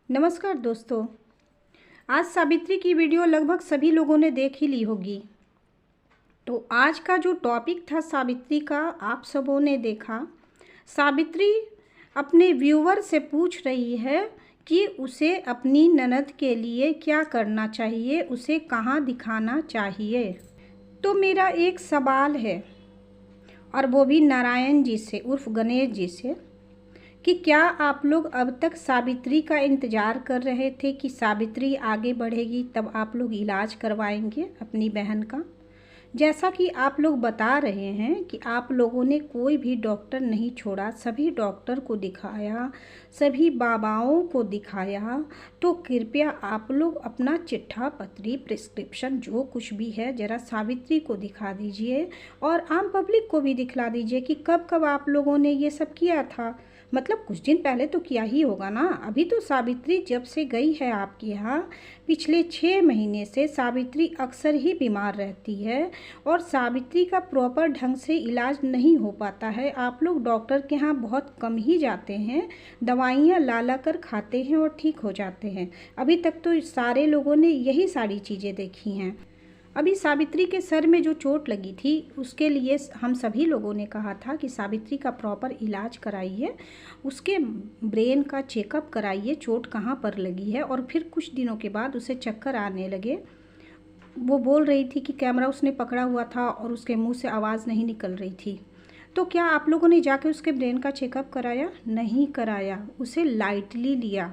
नमस्कार दोस्तों। आज सावित्री की वीडियो लगभग सभी लोगों ने देख ही ली होगी। तो आज का जो टॉपिक था सावित्री का, आप सबों ने देखा। सावित्री अपने व्यूवर से पूछ रही है कि उसे अपनी ननद के लिए क्या करना चाहिए, उसे कहाँ दिखाना चाहिए। तो मेरा एक सवाल है, और वो भी नारायण जी से उर्फ गणेश जी से, कि क्या आप लोग अब तक सावित्री का इंतज़ार कर रहे थे कि सावित्री आगे बढ़ेगी तब आप लोग इलाज करवाएंगे अपनी बहन का। जैसा कि आप लोग बता रहे हैं कि आप लोगों ने कोई भी डॉक्टर नहीं छोड़ा, सभी डॉक्टर को दिखाया, सभी बाबाओं को दिखाया। तो कृपया आप लोग अपना चिट्ठा पत्री प्रिस्क्रिप्शन जो कुछ भी है ज़रा सावित्री को दिखा दीजिए और आम पब्लिक को भी दिखला दीजिए कि कब कब आप लोगों ने ये सब किया था। मतलब कुछ दिन पहले तो किया ही होगा ना। अभी तो सावित्री जब से गई है आपके यहाँ, पिछले 6 महीने से सावित्री अक्सर ही बीमार रहती है और सावित्री का प्रॉपर ढंग से इलाज नहीं हो पाता है। आप लोग डॉक्टर के यहाँ बहुत कम ही जाते हैं, दवाइयाँ ला कर खाते हैं और ठीक हो जाते हैं। अभी तक तो सारे लोगों ने यही सारी चीज़ें देखी हैं। अभी सावित्री के सर में जो चोट लगी थी उसके लिए हम सभी लोगों ने कहा था कि सावित्री का प्रॉपर इलाज कराइए, उसके ब्रेन का चेकअप कराइए, चोट कहाँ पर लगी है। और फिर कुछ दिनों के बाद उसे चक्कर आने लगे। वो बोल रही थी कि कैमरा उसने पकड़ा हुआ था और उसके मुंह से आवाज़ नहीं निकल रही थी। तो क्या आप लोगों ने जाके उसके ब्रेन का चेकअप कराया? नहीं कराया, उसे लाइटली लिया।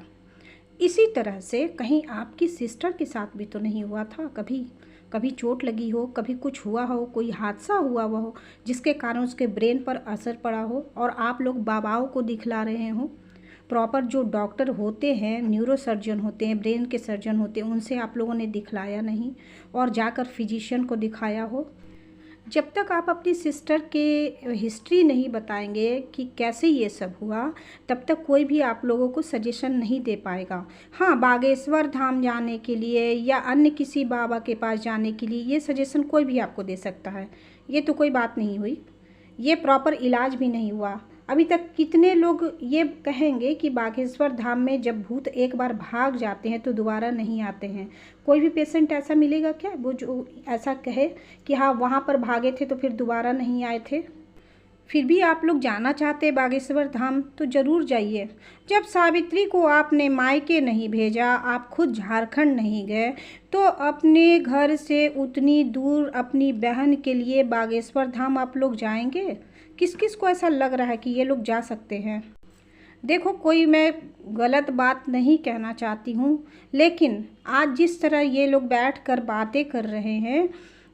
इसी तरह से कहीं आपकी सिस्टर के साथ भी तो नहीं हुआ था? कभी कभी चोट लगी हो, कभी कुछ हुआ हो, कोई हादसा हुआ हो जिसके कारण उसके ब्रेन पर असर पड़ा हो और आप लोग बाबाओं को दिखला रहे हो। प्रॉपर जो डॉक्टर होते हैं, न्यूरो सर्जन होते हैं, ब्रेन के सर्जन होते हैं, उनसे आप लोगों ने दिखलाया नहीं और जाकर फिजिशियन को दिखाया हो। जब तक आप अपनी सिस्टर के हिस्ट्री नहीं बताएंगे कि कैसे ये सब हुआ, तब तक कोई भी आप लोगों को सजेशन नहीं दे पाएगा। हाँ, बागेश्वर धाम जाने के लिए या अन्य किसी बाबा के पास जाने के लिए ये सजेशन कोई भी आपको दे सकता है। ये तो कोई बात नहीं हुई, ये प्रॉपर इलाज भी नहीं हुआ। अभी तक कितने लोग ये कहेंगे कि बागेश्वर धाम में जब भूत एक बार भाग जाते हैं तो दोबारा नहीं आते हैं? कोई भी पेशेंट ऐसा मिलेगा क्या वो जो ऐसा कहे कि हाँ वहाँ पर भागे थे तो फिर दोबारा नहीं आए थे? फिर भी आप लोग जाना चाहते हैं बागेश्वर धाम तो ज़रूर जाइए। जब सावित्री को आपने मायके नहीं भेजा, आप खुद झारखंड नहीं गए, तो अपने घर से उतनी दूर अपनी बहन के लिए बागेश्वर धाम आप लोग जाएंगे? किस किस को ऐसा लग रहा है कि ये लोग जा सकते हैं? देखो, कोई मैं गलत बात नहीं कहना चाहती हूँ, लेकिन आज जिस तरह ये लोग बैठ कर बातें कर रहे हैं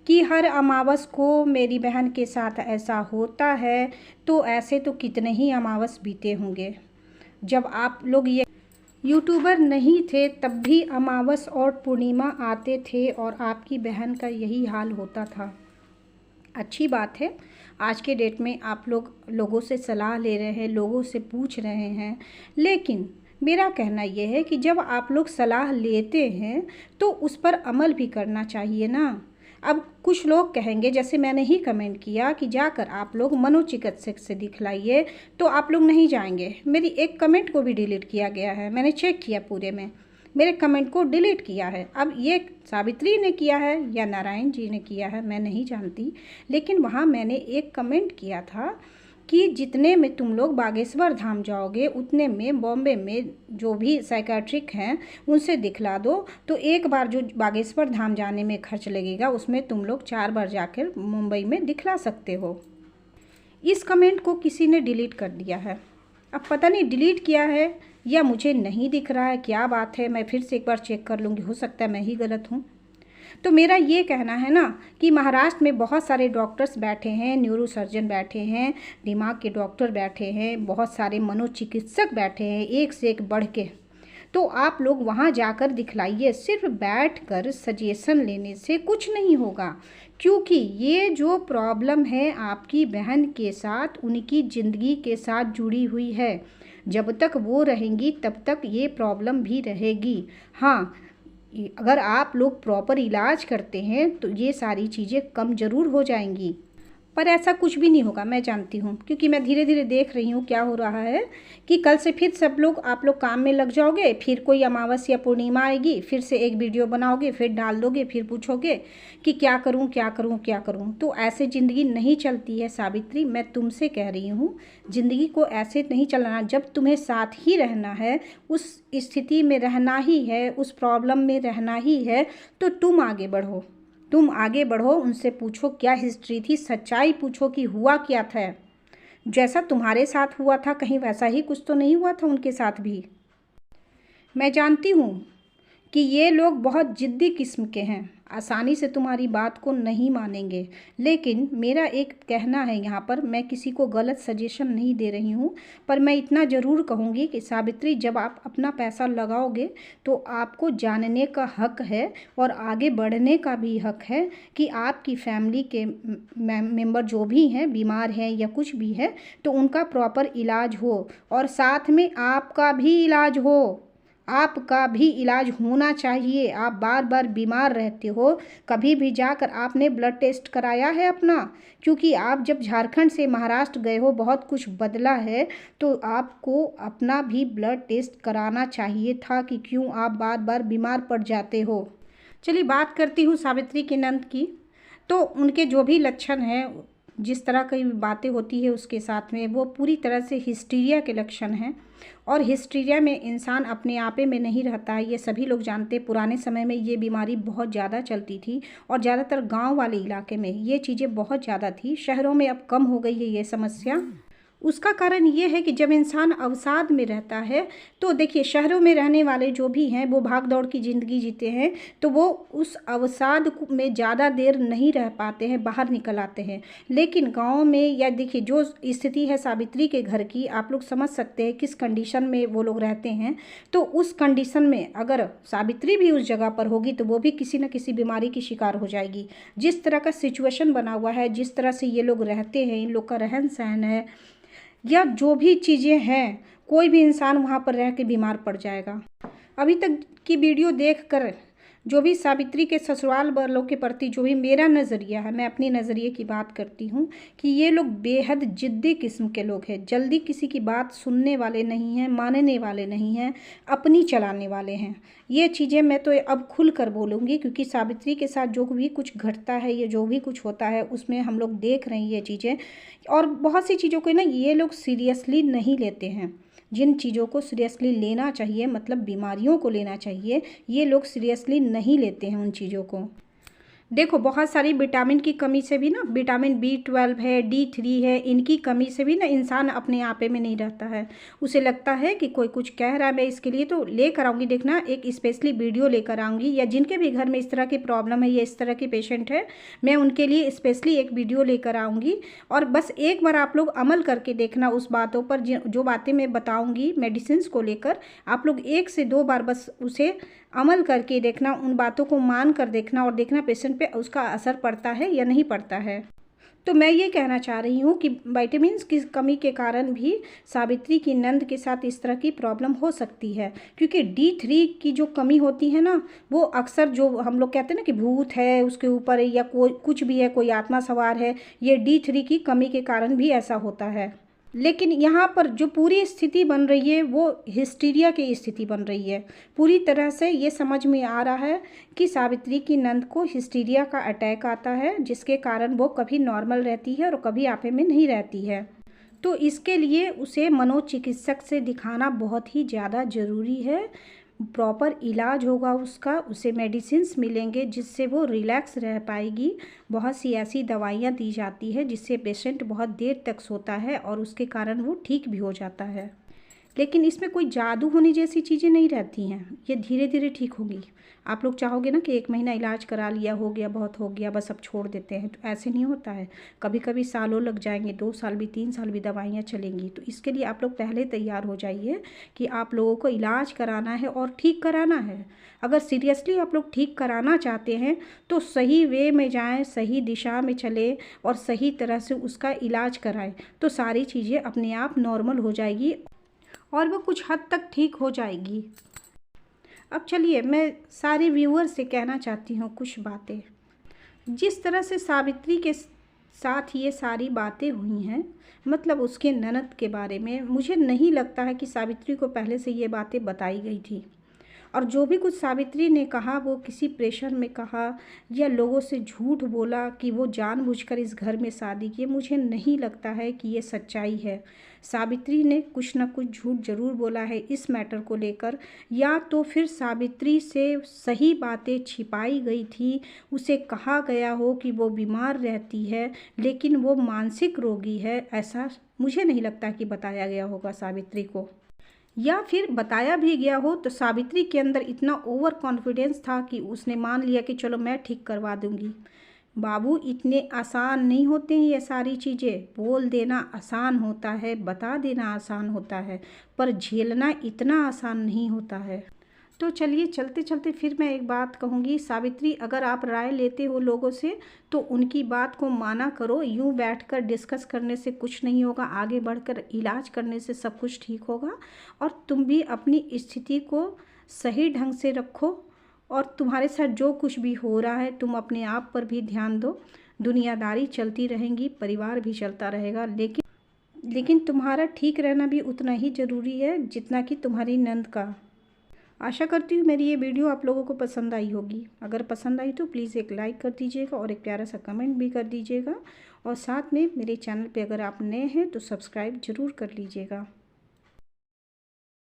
कि हर अमावस को मेरी बहन के साथ ऐसा होता है, तो ऐसे तो कितने ही अमावस बीते होंगे। जब आप लोग ये यूट्यूबर नहीं थे तब भी अमावस और पूर्णिमा आते थे और आपकी बहन का यही हाल होता था। अच्छी बात है, आज के डेट में आप लोगों से सलाह ले रहे हैं, लोगों से पूछ रहे हैं, लेकिन मेरा कहना यह है कि जब आप लोग सलाह लेते हैं तो उस पर अमल भी करना चाहिए ना। अब कुछ लोग कहेंगे, जैसे मैंने ही कमेंट किया कि जाकर आप लोग मनोचिकित्सक से दिखलाइए, तो आप लोग नहीं जाएंगे। मेरी एक कमेंट को भी डिलीट किया गया है, मैंने चेक किया पूरे में, मेरे कमेंट को डिलीट किया है। अब ये सावित्री ने किया है या नारायण जी ने किया है मैं नहीं जानती, लेकिन वहाँ मैंने एक कमेंट किया था कि जितने में तुम लोग बागेश्वर धाम जाओगे उतने में बॉम्बे में जो भी साइकेट्रिक हैं उनसे दिखला दो, तो एक बार जो बागेश्वर धाम जाने में खर्च लगेगा उसमें तुम लोग 4 बार जाकर मुंबई में दिखला सकते हो। इस कमेंट को किसी ने डिलीट कर दिया है। अब पता नहीं डिलीट किया है या मुझे नहीं दिख रहा है, क्या बात है, मैं फिर से एक बार चेक कर लूँगी, हो सकता है मैं ही गलत हूँ। तो मेरा ये कहना है ना कि महाराष्ट्र में बहुत सारे डॉक्टर्स बैठे हैं, न्यूरो सर्जन बैठे हैं, दिमाग के डॉक्टर बैठे हैं, बहुत सारे मनोचिकित्सक बैठे हैं, एक से एक बढ़ के। तो आप लोग वहाँ जाकर दिखलाइए। सिर्फ बैठकर सजेशन लेने से कुछ नहीं होगा, क्योंकि ये जो प्रॉब्लम है आपकी बहन के साथ, उनकी ज़िंदगी के साथ जुड़ी हुई है। जब तक वो रहेंगी तब तक ये प्रॉब्लम भी रहेगी। हाँ, अगर आप लोग प्रॉपर इलाज करते हैं तो ये सारी चीज़ें कम ज़रूर हो जाएंगी। पर ऐसा कुछ भी नहीं होगा, मैं जानती हूँ, क्योंकि मैं धीरे धीरे देख रही हूँ क्या हो रहा है कि कल से फिर सब लोग आप लोग काम में लग जाओगे, फिर कोई अमावस्या पूर्णिमा आएगी, फिर से एक वीडियो बनाओगे, फिर डाल दोगे, फिर पूछोगे कि क्या करूँ क्या करूँ क्या करूँ। तो ऐसे ज़िंदगी नहीं चलती है सावित्री, मैं तुमसे कह रही हूँ ज़िंदगी को ऐसे नहीं चलाना। जब तुम्हें साथ ही रहना है, उस स्थिति में रहना ही है, उस प्रॉब्लम में रहना ही है, तो तुम आगे बढ़ो, तुम आगे बढ़ो। उनसे पूछो क्या हिस्ट्री थी, सच्चाई पूछो कि हुआ क्या था। जैसा तुम्हारे साथ हुआ था कहीं वैसा ही कुछ तो नहीं हुआ था उनके साथ भी। मैं जानती हूँ कि ये लोग बहुत ज़िद्दी किस्म के हैं, आसानी से तुम्हारी बात को नहीं मानेंगे। लेकिन मेरा एक कहना है यहाँ पर, मैं किसी को गलत सजेशन नहीं दे रही हूँ, पर मैं इतना ज़रूर कहूँगी कि सावित्री, जब आप अपना पैसा लगाओगे तो आपको जानने का हक है और आगे बढ़ने का भी हक है कि आपकी फैमिली के मेंबर जो भी हैं, बीमार हैं या कुछ भी है, तो उनका प्रॉपर इलाज हो और साथ में आपका भी इलाज हो। आपका भी इलाज होना चाहिए। आप बार बार बीमार रहते हो, कभी भी जाकर आपने ब्लड टेस्ट कराया है अपना? क्योंकि आप जब झारखंड से महाराष्ट्र गए हो बहुत कुछ बदला है, तो आपको अपना भी ब्लड टेस्ट कराना चाहिए था कि क्यों आप बार बार बीमार पड़ जाते हो। चलिए बात करती हूँ सावित्री के नंद की। तो उनके जो भी लक्षण हैं, जिस तरह की बातें होती है उसके साथ में, वो पूरी तरह से हिस्टीरिया के लक्षण हैं। और हिस्टीरिया में इंसान अपने आपे में नहीं रहता है, ये सभी लोग जानते हैं। पुराने समय में ये बीमारी बहुत ज़्यादा चलती थी और ज़्यादातर गांव वाले इलाके में ये चीज़ें बहुत ज़्यादा थी। शहरों में अब कम हो गई है ये समस्या। उसका कारण ये है कि जब इंसान अवसाद में रहता है, तो देखिए शहरों में रहने वाले जो भी हैं वो भाग दौड़ की ज़िंदगी जीते हैं, तो वो उस अवसाद में ज़्यादा देर नहीं रह पाते हैं, बाहर निकल आते हैं। लेकिन गांव में, या देखिए जो स्थिति है सावित्री के घर की, आप लोग समझ सकते हैं किस कंडीशन में वो लोग रहते हैं। तो उस कंडीशन में अगर सावित्री भी उस जगह पर होगी तो वो भी किसी न किसी बीमारी की शिकार हो जाएगी। जिस तरह का सिचुएशन बना हुआ है, जिस तरह से ये लोग रहते हैं, इन लोग का रहन सहन है या जो भी चीज़ें हैं, कोई भी इंसान वहाँ पर रह के बीमार पड़ जाएगा। अभी तक की वीडियो देखकर जो भी सावित्री के ससुराल वालों के प्रति जो भी मेरा नज़रिया है, मैं अपनी नज़रिए की बात करती हूँ कि ये लोग बेहद ज़िद्दी किस्म के लोग हैं। जल्दी किसी की बात सुनने वाले नहीं हैं, मानने वाले नहीं हैं, अपनी चलाने वाले हैं। ये चीज़ें मैं तो अब खुल कर बोलूँगी, क्योंकि सावित्री के साथ जो भी कुछ घटता है, ये जो भी कुछ होता है, उसमें हम लोग देख रहे हैं ये चीज़ें। और बहुत सी चीज़ों को ना ये लोग सीरियसली नहीं लेते हैं। जिन चीज़ों को सीरियसली लेना चाहिए, मतलब बीमारियों को लेना चाहिए, ये लोग सीरियसली नहीं लेते हैं उन चीज़ों को। देखो बहुत सारी विटामिन की कमी से भी ना, विटामिन B12 है, D3 है, इनकी कमी से भी ना इंसान अपने आपे में नहीं रहता है। उसे लगता है कि कोई कुछ कह रहा है, मैं इसके लिए तो लेकर आऊँगी, देखना एक स्पेशली वीडियो लेकर आऊँगी, या जिनके भी घर में इस तरह की प्रॉब्लम है या इस तरह के पेशेंट है, मैं उनके लिए स्पेशली एक वीडियो लेकर आऊँगी। और बस एक बार आप लोग अमल करके देखना उस बातों पर, जो बातें मैं बताऊँगी मेडिसिन को लेकर, आप लोग 1 से 2 बार बस उसे अमल करके देखना, उन बातों को मान कर देखना और देखना पेशेंट पे उसका असर पड़ता है या नहीं पड़ता है। तो मैं ये कहना चाह रही हूँ कि विटामिन्स की कमी के कारण भी सावित्री की नंद के साथ इस तरह की प्रॉब्लम हो सकती है। क्योंकि D3 की जो कमी होती है ना, वो अक्सर जो हम लोग कहते हैं ना कि भूत है उसके ऊपर, या कोई कुछ भी है, कोई आत्मा सवार है, ये D3 की कमी के कारण भी ऐसा होता है। लेकिन यहाँ पर जो पूरी स्थिति बन रही है वो हिस्टीरिया की स्थिति बन रही है। पूरी तरह से ये समझ में आ रहा है कि सावित्री की नंद को हिस्टीरिया का अटैक आता है, जिसके कारण वो कभी नॉर्मल रहती है और कभी आपे में नहीं रहती है। तो इसके लिए उसे मनोचिकित्सक से दिखाना बहुत ही ज़्यादा ज़रूरी है। प्रॉपर इलाज होगा उसका, उसे मेडिसिन्स मिलेंगे जिससे वो रिलैक्स रह पाएगी। बहुत सी ऐसी दवाइयाँ दी जाती है जिससे पेशेंट बहुत देर तक सोता है और उसके कारण वो ठीक भी हो जाता है। लेकिन इसमें कोई जादू होने जैसी चीज़ें नहीं रहती हैं, ये धीरे धीरे ठीक होगी। आप लोग चाहोगे ना कि 1 महीना इलाज करा लिया, हो गया, बहुत हो गया, बस अब छोड़ देते हैं, तो ऐसे नहीं होता है। कभी कभी सालों लग जाएंगे, 2 साल भी, 3 साल भी दवाइयाँ चलेंगी। तो इसके लिए आप लोग पहले तैयार हो जाइए कि आप लोगों को इलाज कराना है और ठीक कराना है। अगर सीरियसली आप लोग ठीक कराना चाहते हैं तो सही वे में जाएँ, सही दिशा में चले और सही तरह से उसका इलाज कराएँ, तो सारी चीज़ें अपने आप नॉर्मल हो जाएगी और वो कुछ हद तक ठीक हो जाएगी। अब चलिए मैं सारे व्यूअर से कहना चाहती हूँ कुछ बातें। जिस तरह से सावित्री के साथ ये सारी बातें हुई हैं, मतलब उसके ननद के बारे में। मुझे नहीं लगता है कि सावित्री को पहले से ये बातें बताई गई थी, और जो भी कुछ सावित्री ने कहा वो किसी प्रेशर में कहा या लोगों से झूठ बोला कि वो जानबूझकर इस घर में शादी की। मुझे नहीं लगता है कि ये सच्चाई है। सावित्री ने कुछ ना कुछ झूठ ज़रूर बोला है इस मैटर को लेकर, या तो फिर सावित्री से सही बातें छिपाई गई थी। उसे कहा गया हो कि वो बीमार रहती है लेकिन वो मानसिक रोगी है, ऐसा मुझे नहीं लगता कि बताया गया होगा सावित्री को। या फिर बताया भी गया हो तो सावित्री के अंदर इतना ओवर कॉन्फिडेंस था कि उसने मान लिया कि चलो मैं ठीक करवा दूंगी। बाबू, इतने आसान नहीं होते हैं ये सारी चीज़ें। बोल देना आसान होता है, बता देना आसान होता है, पर झेलना इतना आसान नहीं होता है। तो चलिए, चलते चलते फिर मैं एक बात कहूँगी, सावित्री अगर आप राय लेते हो लोगों से तो उनकी बात को माना करो। यूँ बैठकर डिस्कस करने से कुछ नहीं होगा, आगे बढ़कर इलाज करने से सब कुछ ठीक होगा। और तुम भी अपनी स्थिति को सही ढंग से रखो, और तुम्हारे साथ जो कुछ भी हो रहा है तुम अपने आप पर भी ध्यान दो। दुनियादारी चलती रहेंगी, परिवार भी चलता रहेगा, लेकिन तुम्हारा ठीक रहना भी उतना ही ज़रूरी है जितना कि तुम्हारी नंद का। आशा करती हूँ मेरी ये वीडियो आप लोगों को पसंद आई होगी। अगर पसंद आई तो प्लीज़ एक लाइक कर दीजिएगा और एक प्यारा सा कमेंट भी कर दीजिएगा, और साथ में मेरे चैनल पे अगर आप नए हैं तो सब्सक्राइब ज़रूर कर लीजिएगा।